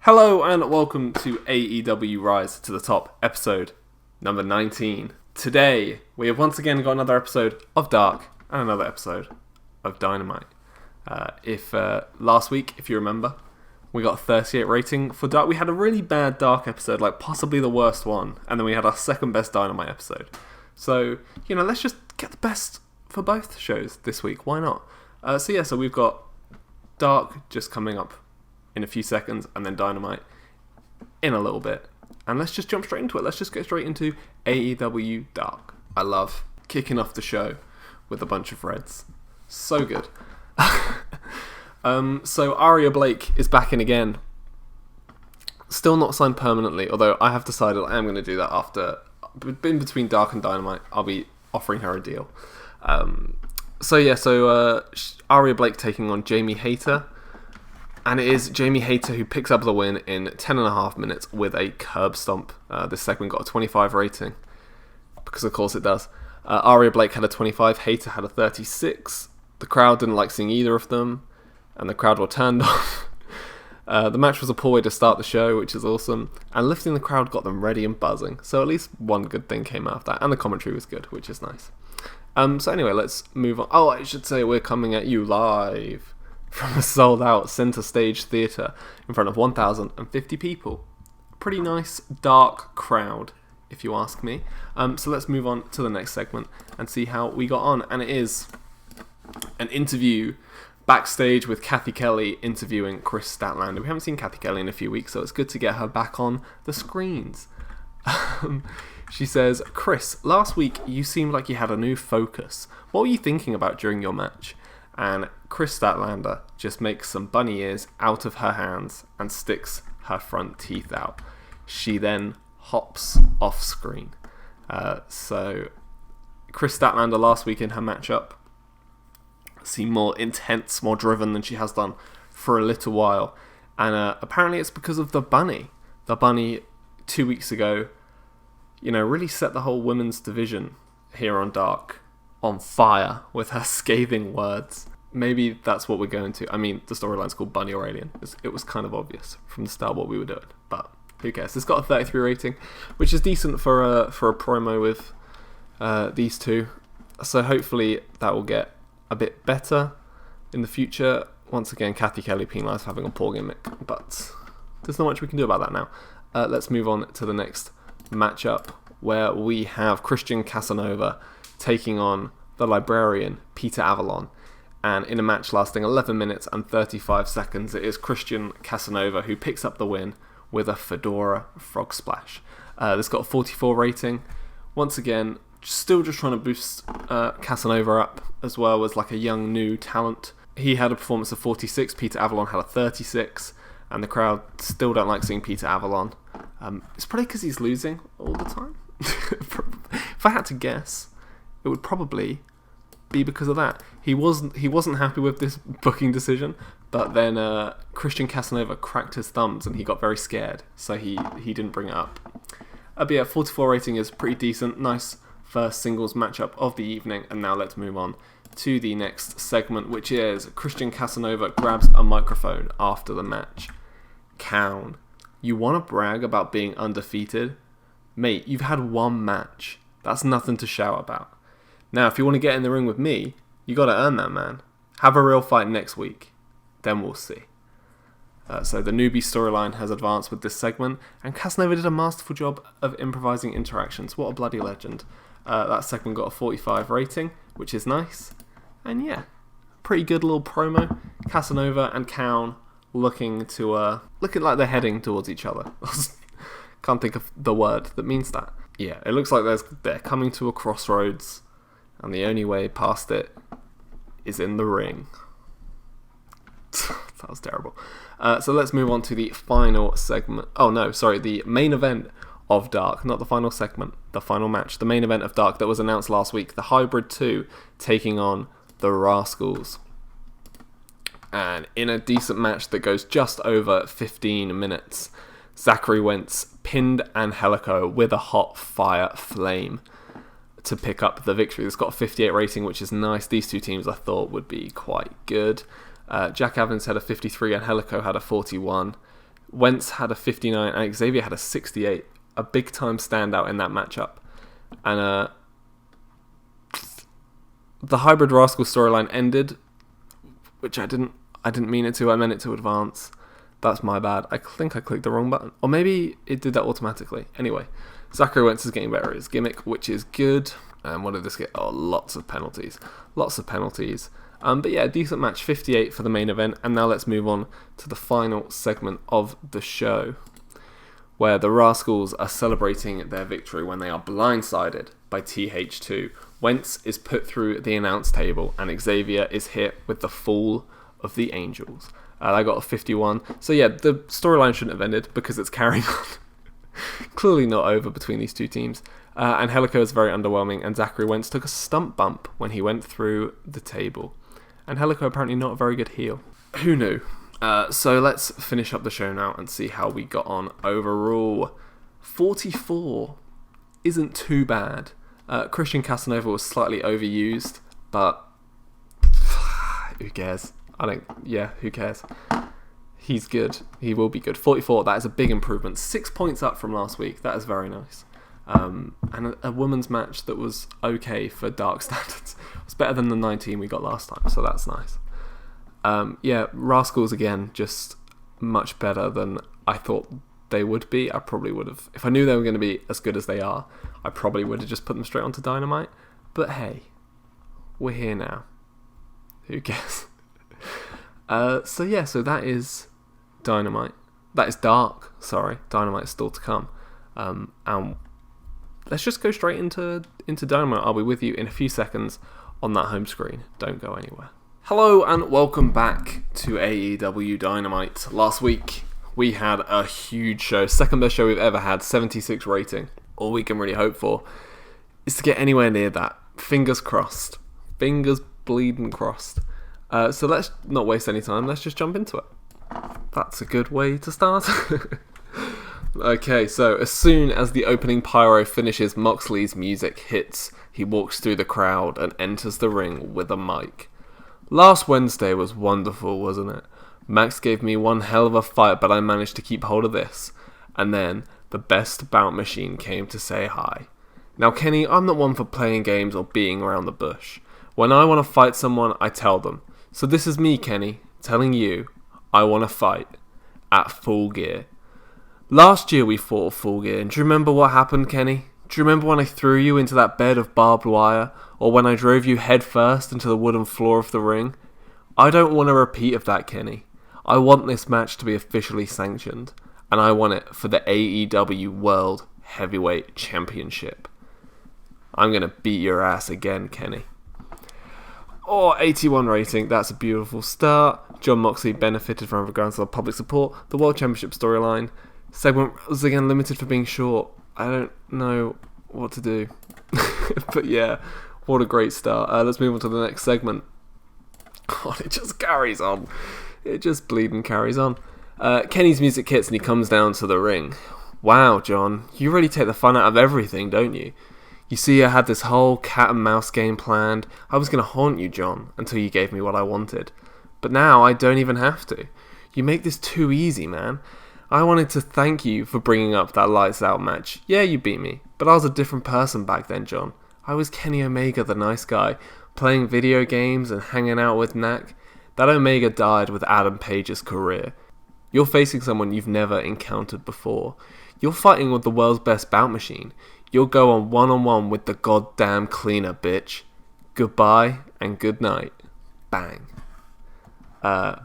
Hello and welcome to AEW Rise to the Top, episode number 19. Today, we have once again got another episode of Dark and another episode of Dynamite. Last week, if you remember, we got a 38 rating for Dark. We had a really bad Dark episode, like possibly the worst one, and then we had our second best Dynamite episode. So, let's just get the best for both shows this week. Why not? So we've got Dark just coming up in a few seconds, and then Dynamite in a little bit. And let's just jump straight into it. Let's just get straight into AEW Dark. I love kicking off the show with a bunch of reds. So good. So Aria Blake is back in again. Still not signed permanently, although I have decided I am going to do that after, in between Dark and Dynamite, I'll be offering her a deal. Aria Blake taking on Jamie Hayter. And it is Jamie Hayter who picks up the win in 10.5 minutes with a curb stomp. This segment got a 25 rating, because of course it does. Aria Blake had a 25, Hayter had a 36. The crowd didn't like seeing either of them, and the crowd were turned off. The match was a poor way to start the show, which is awesome. And lifting the crowd got them ready and buzzing. So at least one good thing came out of that, and the commentary was good, which is nice. So anyway, let's move on. Oh, I should say we're coming at you live from a sold-out Centre Stage Theatre in front of 1,050 people. Pretty nice, dark crowd, if you ask me. So let's move on to the next segment and see how we got on. And it is an interview backstage with Kathy Kelly interviewing Chris Statlander. We haven't seen Kathy Kelly in a few weeks, so it's good to get her back on the screens. She says, "Chris, last week you seemed like you had a new focus. What were you thinking about during your match?" And Chris Statlander just makes some bunny ears out of her hands and sticks her front teeth out. She then hops off screen. So Chris Statlander last week in her matchup seemed more intense, more driven than she has done for a little while. And apparently it's because of the bunny. The bunny 2 weeks ago, really set the whole women's division here on Dark on fire with her scathing words. Maybe that's what we're going to. I mean, the storyline's called Bunny or Alien. It was kind of obvious from the start what we were doing, but who cares? It's got a 33 rating, which is decent for a promo with these two. So hopefully that will get a bit better in the future. Once again, Kathy Kelly penalised for having a poor gimmick, but there's not much we can do about that now. Let's move on to the next matchup, where we have Christian Casanova taking on the librarian, Peter Avalon. And in a match lasting 11 minutes and 35 seconds, it is Christian Casanova who picks up the win with a Fedora Frog Splash. This got a 44 rating. Once again, still just trying to boost Casanova up, as well as like a young new talent. He had a performance of 46, Peter Avalon had a 36, and the crowd still don't like seeing Peter Avalon. It's probably because he's losing all the time. If I had to guess, it would probably be because of that. He wasn't happy with this booking decision, but then Christian Casanova cracked his thumbs and he got very scared, so he didn't bring it up. But yeah, 44 rating is pretty decent. Nice first singles matchup of the evening, and now let's move on to the next segment, which is Christian Casanova grabs a microphone after the match. Count. You want to brag about being undefeated? Mate, you've had one match. That's nothing to shout about. Now, if you want to get in the ring with me, you got to earn that, man. Have a real fight next week. Then we'll see. So the newbie storyline has advanced with this segment, and Casanova did a masterful job of improvising interactions. What a bloody legend. That segment got a 45 rating, which is nice. And yeah, pretty good little promo. Casanova and Kaun looking like they're heading towards each other. Can't think of the word that means that. Yeah, it looks like they're coming to a crossroads, and the only way past it is in the ring. That was terrible. So let's move on to the final segment. Oh no, sorry, the main event of Dark. Not the final segment, the final match. The main event of Dark that was announced last week. The Hybrid 2 taking on the Rascals. And in a decent match that goes just over 15 minutes, Zachary Wentz pinned Angelico with a hot fire flame to pick up the victory. It's got a 58 rating, which is nice. These two teams I thought would be quite good. Jack Evans had a 53, Angelico had a 41. Wentz had a 59 and Xavier had a 68. A big time standout in that matchup. And the Hybrid Rascal storyline ended, which I didn't mean it to. I meant it to advance. That's my bad. I think I clicked the wrong button. Or maybe it did that automatically. Anyway, Zachary Wentz is getting better at his gimmick, which is good. And what did this get? Oh, lots of penalties. Lots of penalties. But yeah, decent match, 58 for the main event. And now let's move on to the final segment of the show, where the Rascals are celebrating their victory when they are blindsided by TH2. Wentz is put through the announce table, and Xavier is hit with the Fall of the Angels. I got a 51. So yeah, the storyline shouldn't have ended because it's carrying on. Clearly not over between these two teams. And Helico is very underwhelming, and Zachary Wentz took a stump bump when he went through the table. And Helico apparently not a very good heel. Who knew? So let's finish up the show now and see how we got on overall. 44 isn't too bad. Christian Casanova was slightly overused, but who cares? Who cares? He's good. He will be good. 44, that is a big improvement. 6 points up from last week. That is very nice. And a women's match that was okay for dark standards. It's better than the 19 we got last time, so that's nice. Rascals again, just much better than I thought they would be. I probably would have, if I knew they were going to be as good as they are, I probably would have just put them straight onto Dynamite. But hey, we're here now. Who cares? So that is Dynamite. That is Dark. Sorry, Dynamite is still to come. And let's just go straight into Dynamite. I'll be with you in a few seconds on that home screen. Don't go anywhere. Hello and welcome back to AEW Dynamite. Last week we had a huge show, second best show we've ever had, 76 rating. All we can really hope for is to get anywhere near that. Fingers crossed. Fingers bleeding crossed. So let's not waste any time, let's just jump into it. That's a good way to start. Okay, so as soon as the opening pyro finishes, Moxley's music hits. He walks through the crowd and enters the ring with a mic. Last Wednesday was wonderful, wasn't it? Max gave me one hell of a fight, but I managed to keep hold of this. And then, the best bout machine came to say hi. Now Kenny, I'm not one for playing games or beating around the bush. When I want to fight someone, I tell them. So this is me, Kenny, telling you, I want to fight. At Full Gear. Last year we fought at Full Gear, and do you remember what happened, Kenny? Do you remember when I threw you into that bed of barbed wire? Or when I drove you head first into the wooden floor of the ring? I don't want a repeat of that, Kenny. I want this match to be officially sanctioned. And I want it for the AEW World Heavyweight Championship. I'm going to beat your ass again, Kenny. Oh, 81 rating. That's a beautiful start. John Moxley benefited from regards to the public support. The World Championship storyline segment was again limited for being short. I don't know what to do. But yeah, what a great start. Let's move on to the next segment. God, it just carries on. It just bleeding carries on. Kenny's music hits and he comes down to the ring. Wow, John, you really take the fun out of everything, don't you? You see, I had this whole cat and mouse game planned. I was going to haunt you, John, until you gave me what I wanted. But now I don't even have to. You make this too easy, man. I wanted to thank you for bringing up that Lights Out match. Yeah, you beat me, but I was a different person back then, John. I was Kenny Omega, the nice guy, playing video games and hanging out with Knack. That Omega died with Adam Page's career. You're facing someone you've never encountered before. You're fighting with the world's best bout machine. You'll go on one-on-one with the goddamn cleaner, bitch. Goodbye and good night. Bang. That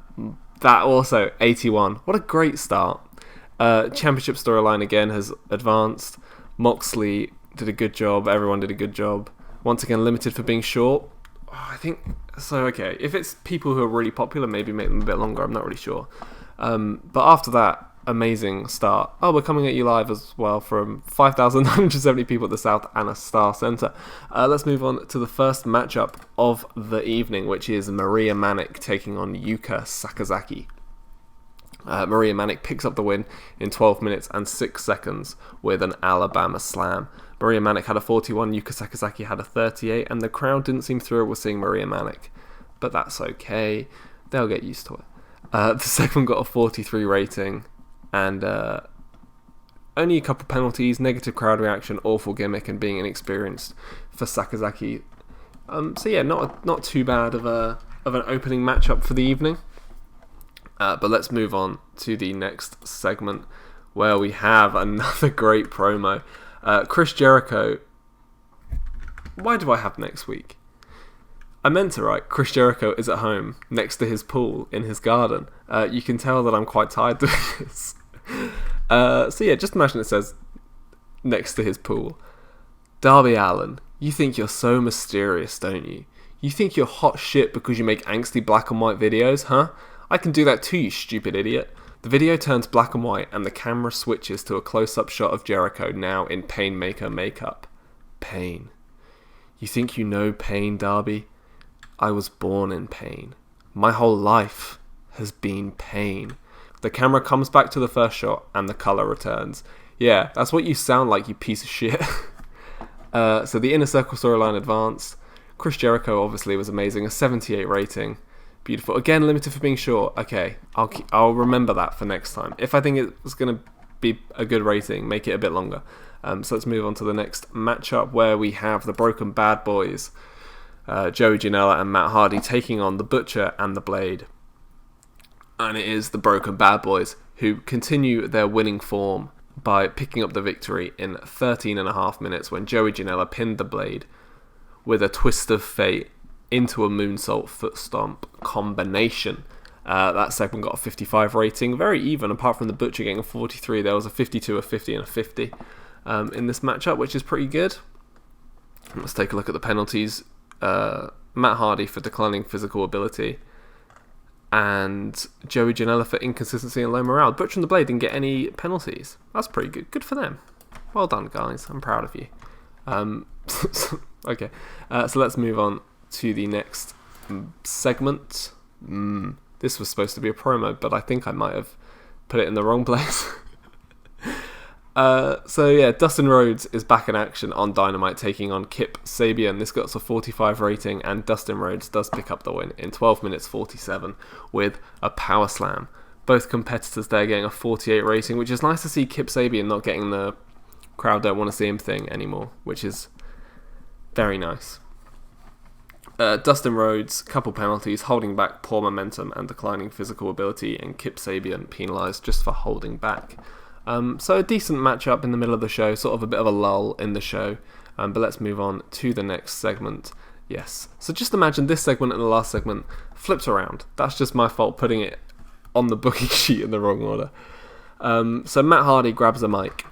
also, 81. What a great start. Championship storyline again has advanced. Moxley did a good job. Everyone did a good job. Once again, limited for being short. I think so. Okay, if it's people who are really popular, maybe make them a bit longer. I'm not really sure. But after that, amazing start. Oh, we're coming at you live as well from 5,970 people at the South Anna Star Center. Let's move on to the first matchup of the evening, which is Maria Manic taking on Yuka Sakazaki. Maria Manic picks up the win in 12 minutes and 6 seconds with an Alabama Slam. Maria Manic had a 41, Yuka Sakazaki had a 38, and the crowd didn't seem thrilled with seeing Maria Manic. But that's okay. They'll get used to it. The segment got a 43 rating. And only a couple penalties, negative crowd reaction, awful gimmick, and being inexperienced for Sakazaki. So yeah, not too bad of an opening matchup for the evening. But let's move on to the next segment, where we have another great promo. Chris Jericho. Why do I have next week? I meant to write Chris Jericho is at home next to his pool in his garden. You can tell that I'm quite tired doing this. So yeah, just imagine it says next to his pool. Darby Allin, you think you're so mysterious, don't you? You think you're hot shit because you make angsty black and white videos, huh? I can do that too, you stupid idiot. The video turns black and white and the camera switches to a close-up shot of Jericho now in Painmaker makeup. Pain. You think you know pain, Darby? I was born in pain. My whole life has been pain. The camera comes back to the first shot and the colour returns. Yeah, that's what you sound like, you piece of shit. So the Inner Circle storyline advanced. Chris Jericho obviously was amazing, a 78 rating. Beautiful. Again, limited for being short. Okay, I'll remember that for next time. If I think it's going to be a good rating, make it a bit longer. So let's move on to the next matchup, where we have the Broken Bad Boys, Joey Janela and Matt Hardy, taking on the Butcher and the Blade. And it is the Broken Bad Boys who continue their winning form by picking up the victory in 13.5 minutes when Joey Janela pinned the Blade with a twist of fate into a moonsault foot stomp combination. That segment got a 55 rating, very even. Apart from the Butcher getting a 43, there was a 52, a 50, and a 50 in this matchup, which is pretty good. Let's take a look at the penalties. Matt Hardy for declining physical ability, and Joey Janela for inconsistency and low morale. Butcher and the Blade didn't get any penalties. That's pretty good. Good for them. Well done, guys. I'm proud of you. Okay, so let's move on to the next segment. This was supposed to be a promo, but I think I might have put it in the wrong place. So yeah, Dustin Rhodes is back in action on Dynamite, taking on Kip Sabian. This got a 45 rating, and Dustin Rhodes does pick up the win in 12 minutes 47 with a power slam. Both competitors there getting a 48 rating, which is nice to see. Kip Sabian not getting the crowd don't want to see him thing anymore, which is very nice. Dustin Rhodes, couple penalties, holding back, poor momentum and declining physical ability, and Kip Sabian penalised just for holding back. So a decent matchup in the middle of the show, sort of a bit of a lull in the show, but let's move on to the next segment. Yes, so just imagine this segment and the last segment flipped around. That's just my fault putting it on the booking sheet in the wrong order. So Matt Hardy grabs the mic.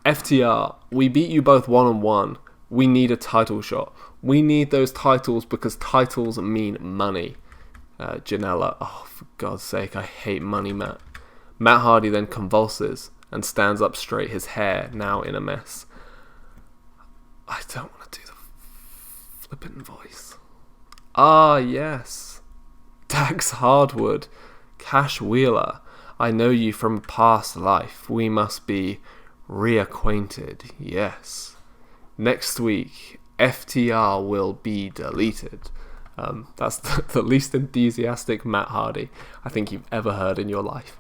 FTR, we beat you both one-on-one. We need a title shot. We need those titles because titles mean money. Janela, oh, for God's sake, I hate money, Matt. Matt Hardy then convulses and stands up straight, his hair now in a mess. I don't want to do the flippant voice. Ah, yes. Dax Hardwood, Cash Wheeler, I know you from past life. We must be reacquainted, yes. Next week, FTR will be deleted. That's the least enthusiastic Matt Hardy I think you've ever heard in your life.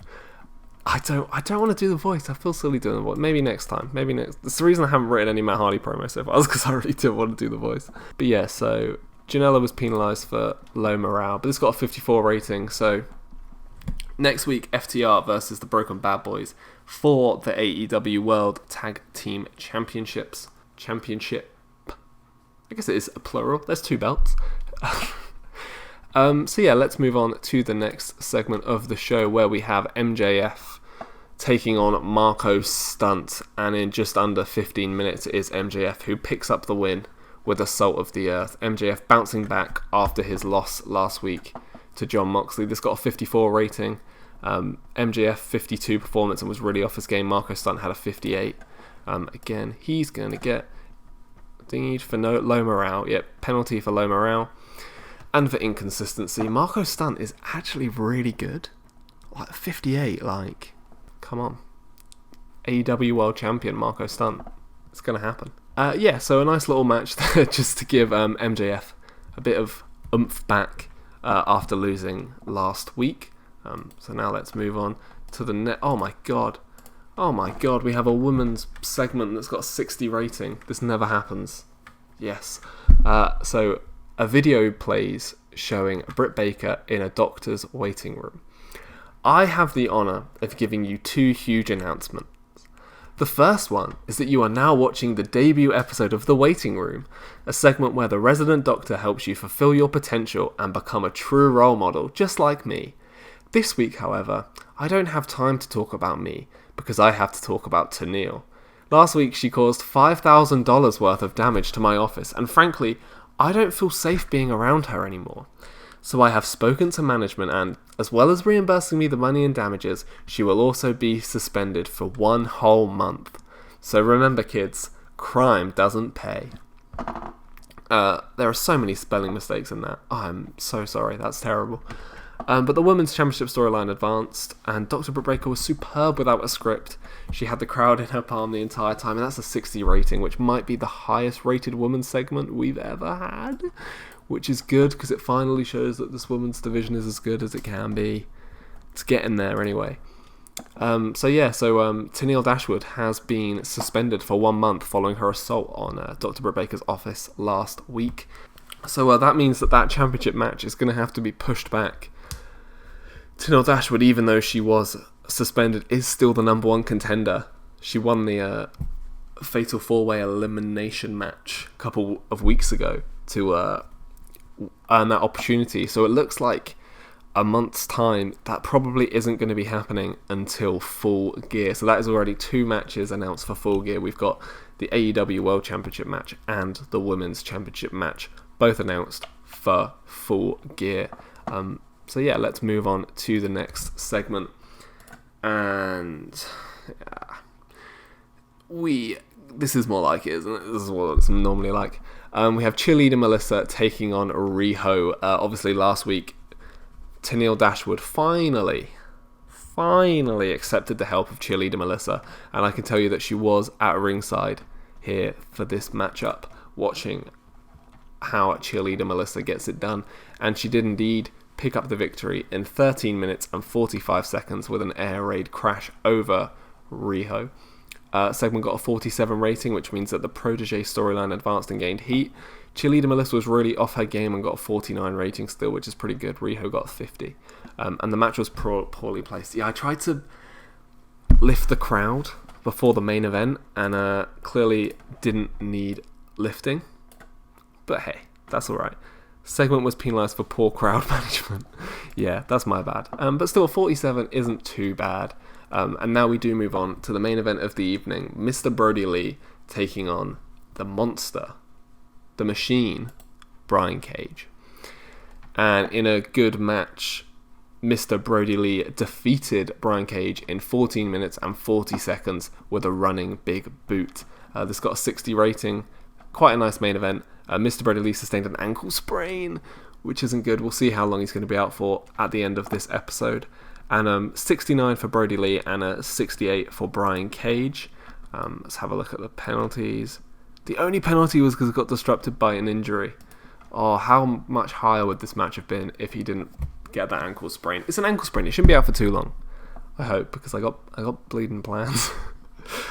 I don't want to do the voice. I feel silly doing the voice. Maybe next time. That's the reason I haven't written any Matt Hardy promo so far, is because I really didn't want to do the voice. But yeah, so Janela was penalised for low morale, but this got a 54 rating. So next week, FTR versus the Broken Bad Boys for the AEW World Tag Team Championship. I guess it is a plural. There's 2 belts. So yeah, let's move on to the next segment of the show, where we have MJF taking on Marco Stunt, and in just under 15 minutes it is MJF who picks up the win with Assault of the Earth. MJF bouncing back after his loss last week to Jon Moxley. This got a 54 rating. MJF 52 performance and was really off his game. Marco Stunt had a 58. Again, he's going to get dinged for low morale. Yep, penalty for low morale. And for inconsistency. Marco Stunt is actually really good. Like 58, like, come on. AEW World Champion Marco Stunt. It's going to happen. Yeah, so a nice little match there just to give MJF a bit of oomph back after losing last week. So now let's move on to the net. Oh my god, we have a women's segment that's got a 60 rating. This never happens. Yes. So a video plays showing Britt Baker in a doctor's waiting room. I have the honour of giving you 2 huge announcements. The first one is that you are now watching the debut episode of The Waiting Room, a segment where the resident doctor helps you fulfill your potential and become a true role model, just like me. This week, however, I don't have time to talk about me, because I have to talk about Tenille. Last week she caused $5,000 worth of damage to my office, and frankly, I don't feel safe being around her anymore. So I have spoken to management and, as well as reimbursing me the money and damages, she will also be suspended for 1 whole month. So remember kids, crime doesn't pay. There are so many spelling mistakes in that. Oh, I'm so sorry, that's terrible. But the Women's Championship storyline advanced, and Dr. Britt Baker was superb without a script. She had the crowd in her palm the entire time, and that's a 60 rating, which might be the highest rated women's segment we've ever had. Which is good, because it finally shows that this women's division is as good as it can be. It's getting there anyway. Tenille Dashwood has been suspended for 1 month following her assault on Dr. Britt Baker's office last week. So that means that championship match is going to have to be pushed back. Tenille Dashwood, even though she was suspended, is still the number 1 contender. She won the Fatal 4-Way elimination match a couple of weeks ago to earn that opportunity. So it looks like a month's time that probably isn't going to be happening until Full Gear. So that is already 2 matches announced for Full Gear. We've got the AEW World Championship match and the Women's Championship match, both announced for Full Gear. Let's move on to the next segment. And this is more like it, isn't it? This is what it's normally like. We have Cheerleader Melissa taking on Riho. Obviously last week, Tenille Dashwood finally accepted the help of Cheerleader Melissa, and I can tell you that she was at ringside here for this matchup, watching how Cheerleader Melissa gets it done, and she did indeed pick up the victory in 13 minutes and 45 seconds with an air raid crash over Riho. Segment got a 47 rating, which means that the protege storyline advanced and gained heat. Cheerleader Melissa was really off her game and got a 49 rating still, which is pretty good. Riho got 50. And the match was poorly placed. Yeah, I tried to lift the crowd before the main event, and clearly didn't need lifting. But hey, that's alright. Segment was penalised for poor crowd management. Yeah, that's my bad. But still, 47 isn't too bad. And now we do move on to the main event of the evening. Mr. Brody Lee taking on the monster, the machine, Brian Cage. And in a good match, Mr. Brody Lee defeated Brian Cage in 14 minutes and 40 seconds with a running big boot. This got a 60 rating. Quite a nice main event. Mr. Brody Lee sustained an ankle sprain, which isn't good. We'll see how long he's going to be out for at the end of this episode. And 69 for Brody Lee and a 68 for Brian Cage. Let's have a look at the penalties. The only penalty was because it got disrupted by an injury. Oh, how much higher would this match have been if he didn't get that ankle sprain? It's an ankle sprain. It shouldn't be out for too long, I hope, because I got bleeding plans.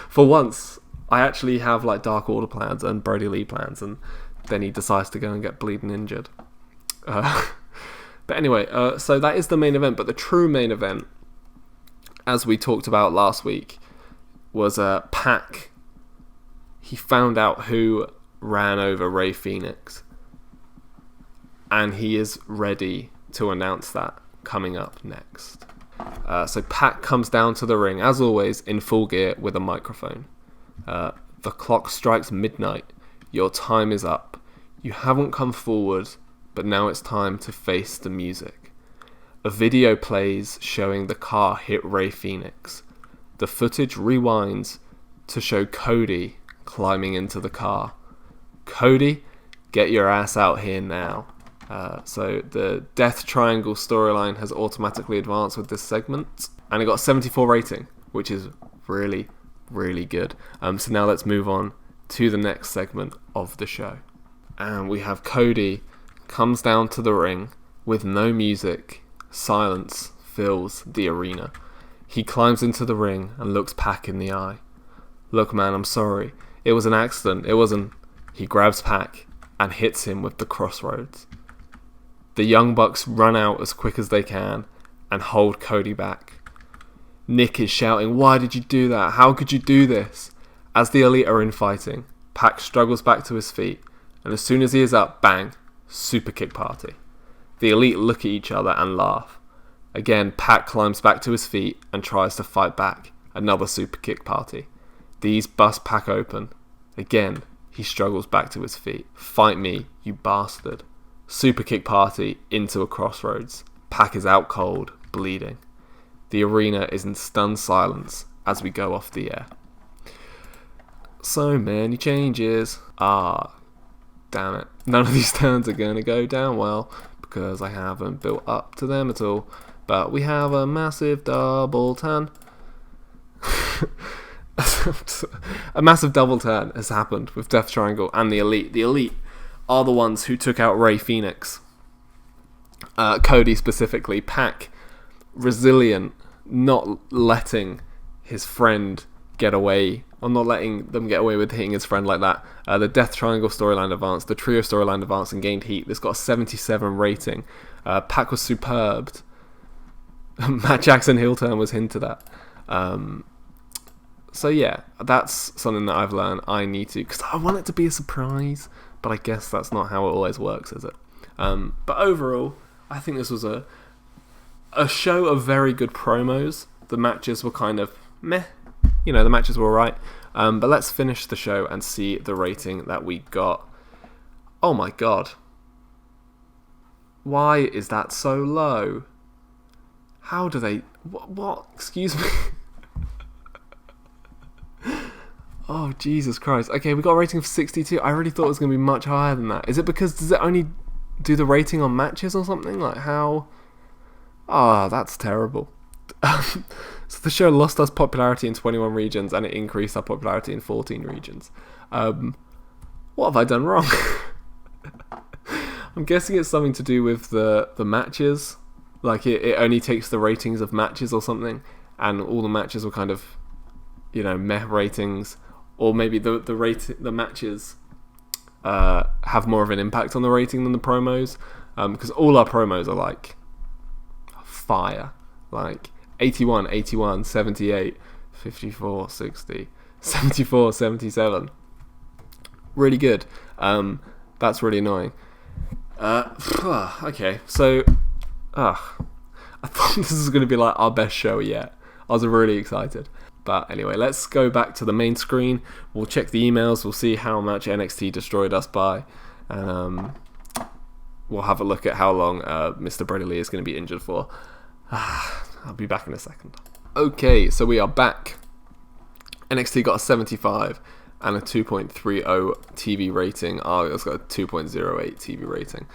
For once, I actually have like Dark Order plans and Brody Lee plans, and then he decides to go and get bleeding injured. But anyway, so that is the main event. But the true main event, as we talked about last week, was Pac. He found out who ran over Rey Fenix, and he is ready to announce that coming up next. So Pac comes down to the ring, as always, in full gear with a microphone. The clock strikes midnight. Your time is up. You haven't come forward, but now it's time to face the music. A video plays showing the car hit Rey Fenix. The footage rewinds to show Cody climbing into the car. Cody, get your ass out here now. So the Death Triangle storyline has automatically advanced with this segment, and it got a 74 rating, which is really, really good. So now let's move on to the next segment of the show. And we have Cody comes down to the ring with no music. Silence fills the arena. He climbs into the ring and looks Pac in the eye. Look, man, I'm sorry. It was an accident. It wasn't. He grabs Pac and hits him with the crossroads. The Young Bucks run out as quick as they can and hold Cody back. Nick is shouting, "Why did you do that? How could you do this?" As the Elite are infighting, Pac struggles back to his feet, and as soon as he is up, bang, super kick party. The Elite look at each other and laugh. Again, Pac climbs back to his feet and tries to fight back. Another super kick party. These bust Pac open. Again, he struggles back to his feet. Fight me, you bastard. Super kick party into a crossroads. Pac is out cold, bleeding. The arena is in stunned silence as we go off the air. So many changes. Damn it. None of these turns are going to go down well because I haven't built up to them at all. But we have a massive double turn. A massive double turn has happened with Death Triangle and the Elite. The Elite are the ones who took out Rey Fenix. Cody specifically. Pac, resilient, not letting his friend get away, or not letting them get away with hitting his friend like that. The Death Triangle storyline advanced, the Trio storyline advanced and gained heat. This got a 77 rating. Pac was superb. Matt Jackson heel turn was hinted at. So yeah, that's something that I've learned I need to, because I want it to be a surprise, but I guess that's not how it always works, is it? But overall, I think this was a show of very good promos. The matches were kind of meh. You know, the matches were alright. But let's finish the show and see the rating that we got. Oh my god. Why is that so low? How do they... What? Excuse me? Oh, Jesus Christ. Okay, we got a rating of 62. I really thought it was going to be much higher than that. Is it because... Does it only do the rating on matches or something? Like, how... that's terrible. So the show lost us popularity in 21 regions and it increased our popularity in 14 regions. What have I done wrong? I'm guessing it's something to do with the matches. Like, it only takes the ratings of matches or something, and all the matches were kind of, you know, meh ratings. Or maybe the matches have more of an impact on the rating than the promos, because all our promos are like fire, like 81, 81, 78, 54, 60, 74, 77. Really good. That's really annoying. Okay, so I thought this was going to be like our best show yet. I was really excited. But anyway, let's go back to the main screen. We'll check the emails. We'll see how much NXT destroyed us by. And we'll have a look at how long Mr. Brady Lee is going to be injured for. I'll be back in a second. Okay, so we are back. NXT got a 75 and a 2.30 TV rating. It's got a 2.08 TV rating.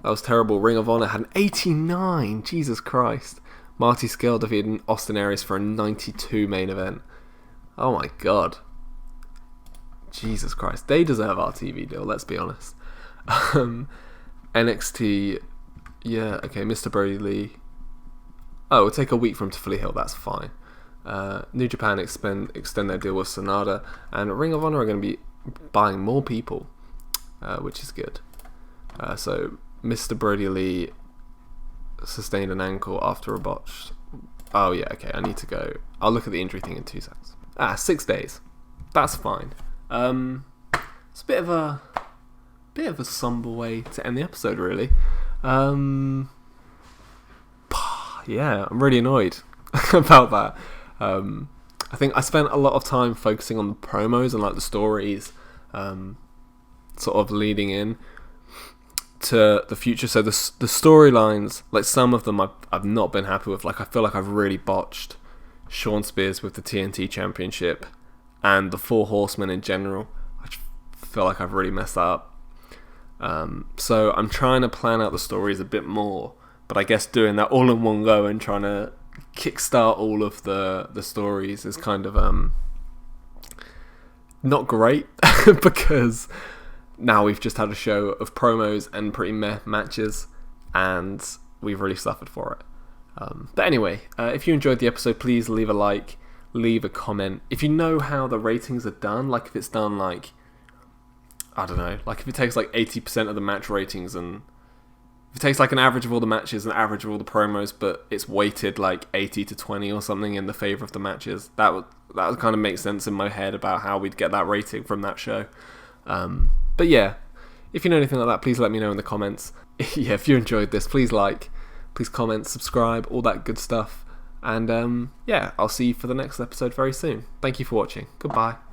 That was terrible. Ring of Honor had an 89. Jesus Christ. Marty Scurll defeated Austin Aries for a 92 main event. Oh my god. Jesus Christ. They deserve our TV deal, let's be honest. NXT, yeah, okay, Mr. Brody Lee. Oh, it'll take a week for him to fully heal, that's fine. New Japan extend their deal with Sonada, and Ring of Honor are going to be buying more people, which is good. So, Mr. Brody Lee sustained an ankle after a botch. Oh yeah, okay, I need to go. I'll look at the injury thing in 2 seconds. 6 days. That's fine. It's a bit of a somber way to end the episode, really. Yeah, I'm really annoyed about that. I think I spent a lot of time focusing on the promos and like the stories, sort of leading in to the future. So the storylines, like some of them I've not been happy with. Like I feel like I've really botched Shawn Spears with the TNT Championship and the Four Horsemen in general. I feel like I've really messed that up. So I'm trying to plan out the stories a bit more, but I guess doing that all in one go and trying to kickstart all of the stories is kind of not great because now we've just had a show of promos and pretty meh matches and we've really suffered for it. But anyway, if you enjoyed the episode, please leave a like, leave a comment. If you know how the ratings are done, like if it's done like, I don't know, like if it takes like 80% of the match ratings, and if it takes like an average of all the matches and average of all the promos, but it's weighted like 80 to 20 or something in the favour of the matches, that would kind of make sense in my head about how we'd get that rating from that show. But yeah, if you know anything like that, please let me know in the comments. Yeah, if you enjoyed this, please like, please comment, subscribe, all that good stuff. And yeah, I'll see you for the next episode very soon. Thank you for watching. Goodbye.